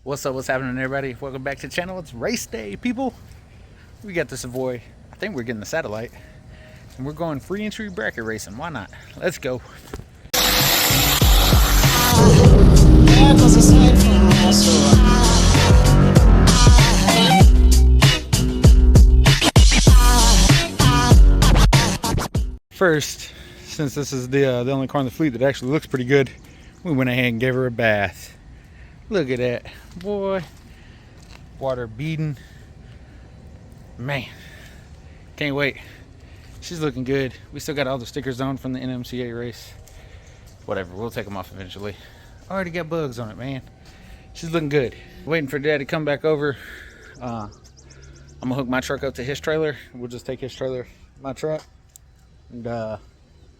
What's up, what's happening, everybody? Welcome back to the channel. It's race day, people. We got the Savoy. I think we're getting the Satellite, and we're going free entry bracket racing. Why not? Let's go. First, since this is the only car in the fleet that actually looks pretty good, we went ahead and gave her a bath. Look at that, boy. Water beading. Man, can't wait. She's looking good. We still got all the stickers on from the NMCA race. Whatever, we'll take them off eventually. Already got bugs on it, man. She's looking good. Waiting for Dad to come back over. I'm gonna hook my truck up to his trailer. We'll just take his trailer, my truck. And I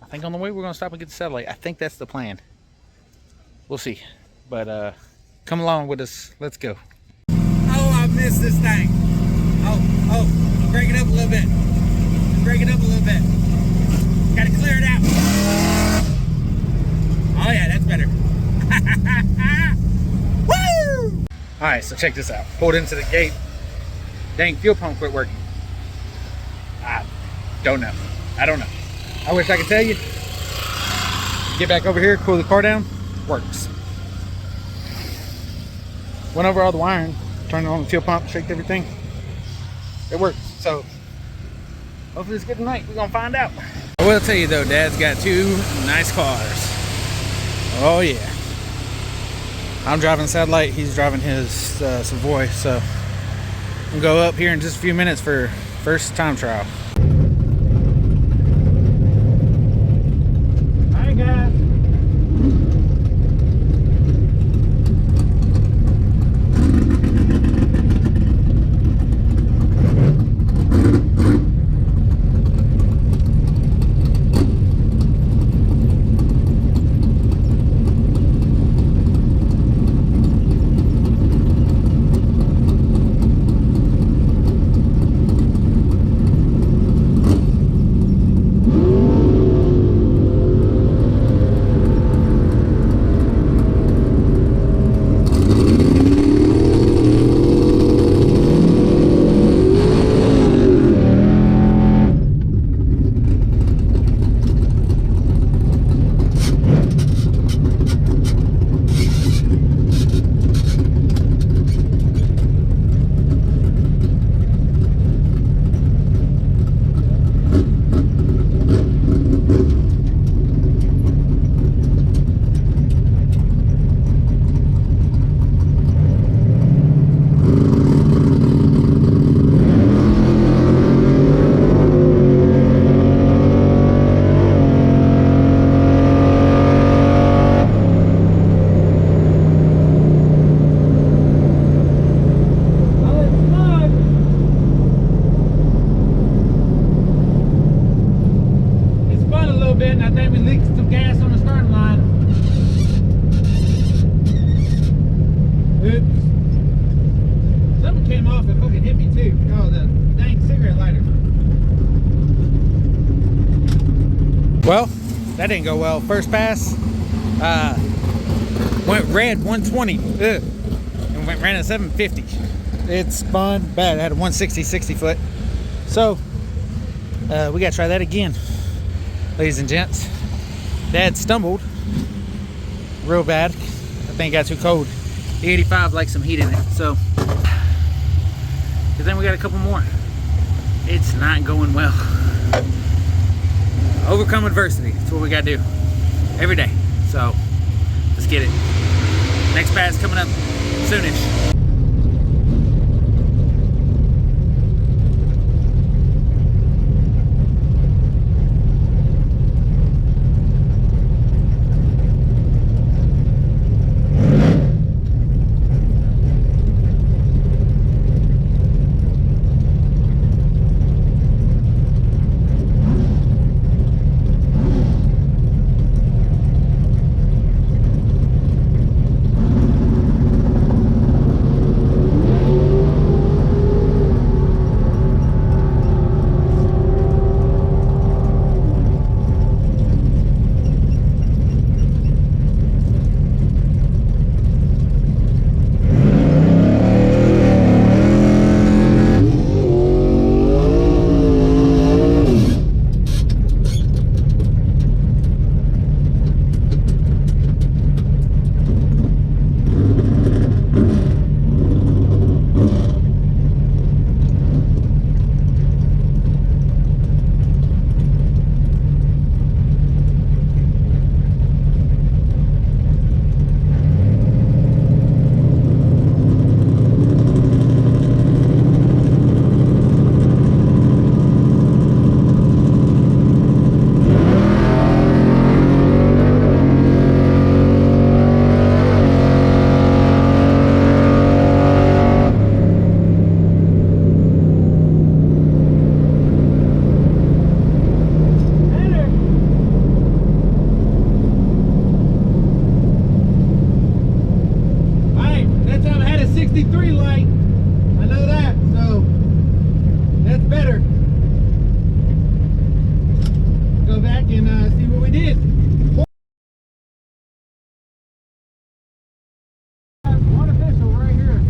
think on the way we're gonna stop and get the Satellite. I think that's the plan. We'll see. But come along with us. Let's go. Oh, I missed this thing. Oh, break it up a little bit. Break it up a little bit. Gotta clear it out. Oh yeah, that's better. Woo! Alright, so check this out. Pulled into the gate. Dang, fuel pump quit working. I don't know. I wish I could tell you. Get back over here, cool the car down. Works. Went over all the wiring, turned on the fuel pump, shaked everything. It works. So hopefully it's good tonight. We're gonna find out. I will tell you though, Dad's got two nice cars. Oh yeah. I'm driving Satellite, he's driving his Savoy. So we'll go up here in just a few minutes for first time trial. Hi guys. And I think we leaked some gas on the starting line. Oops. Something came off and fucking hit me too. Oh, the dang cigarette lighter. Well, that didn't go well. First pass, went red 120. And ran at 750. It spun bad. It had a 160 60 foot. So we gotta try that again. Ladies and gents, Dad stumbled real bad. I think it got too cold. The 85 likes some heat in it, so then we got a couple more. It's not going well. Overcome adversity. That's what we gotta do every day. So let's get it. Next pass coming up soonish. see what we did. One official right here.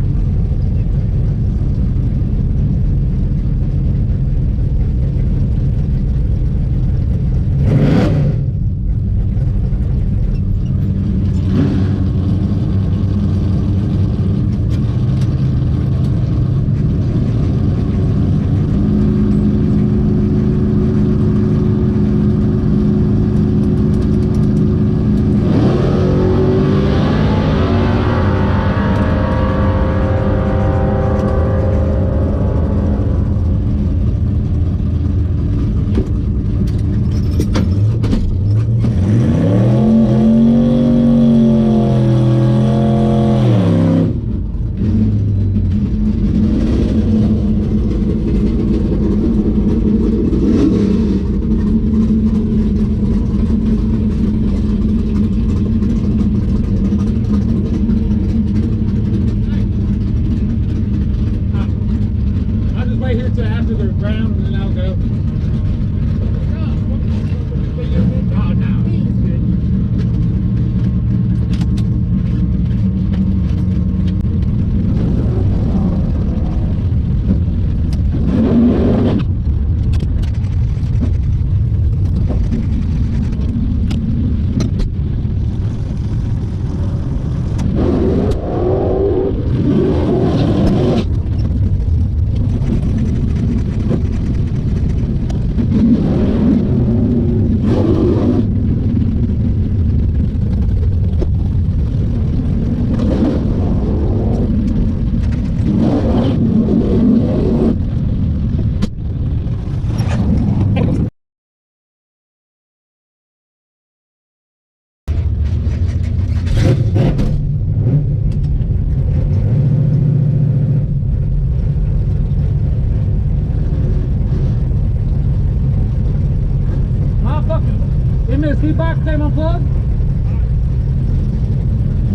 MSD box came unplugged?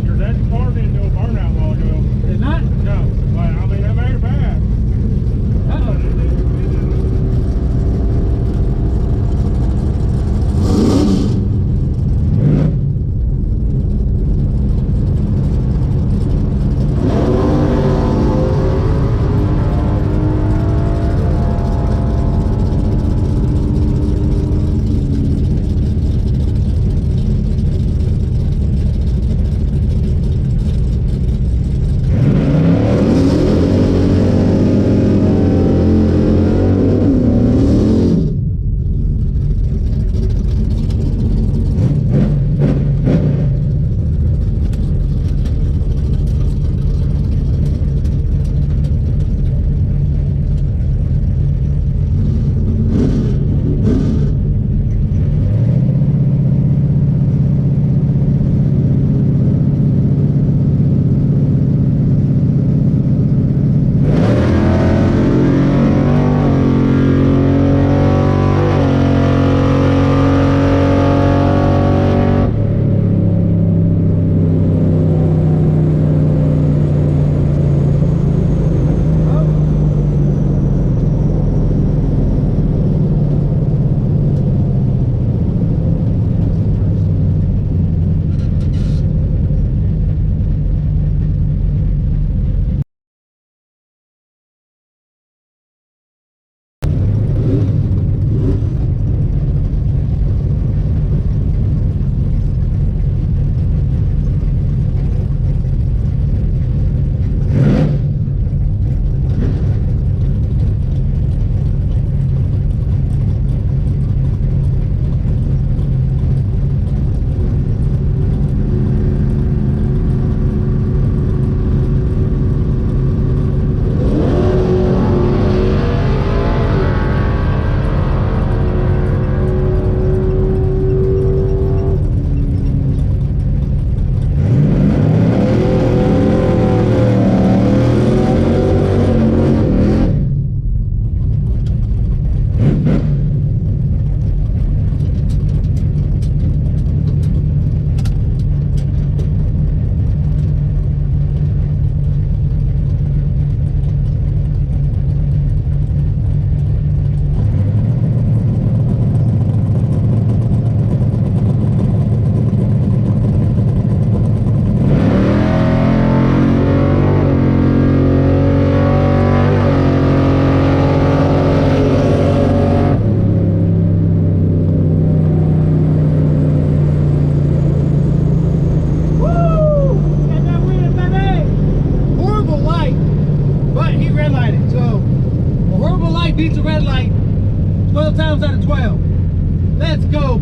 Your dad's car didn't do a burnout a while ago. Did not? No. But I mean, that made it bad. Uh-oh.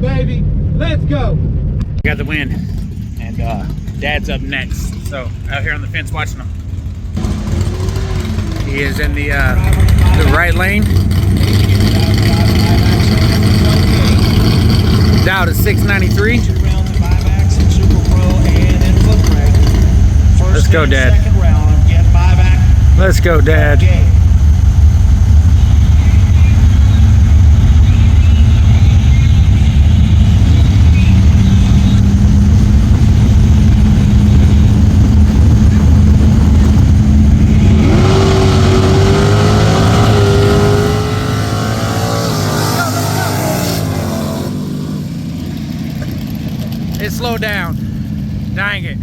baby. Let's go. Got the win, and Dad's up next. So out here on the fence watching him. He is in the right lane. Dow to 693. Let's go, Dad. Let's go, Dad. It slowed down. Dang it.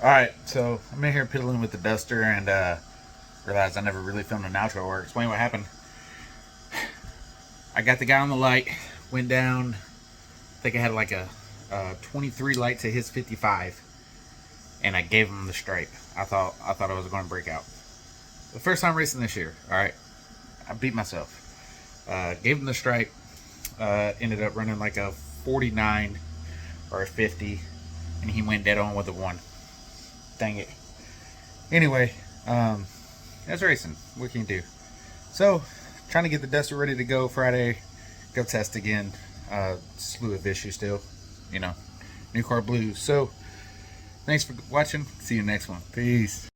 Alright, so I'm in here piddling with the duster and realized I never really filmed an outro or explain what happened. I got the guy on the light, went down, I think I had like a 23 light to his 55. and I gave him the stripe. I thought I was going to break out. The first time racing this year, all right, I beat myself. Gave him the stripe. Ended up running like a 49 or a 50, and he went dead on with a 1. Dang it. Anyway, that's racing. What can you do? So, trying to get the Duster ready to go Friday. Go test again. Slew of issues still. You know, new car blues. So, thanks for watching. See you next one. Peace.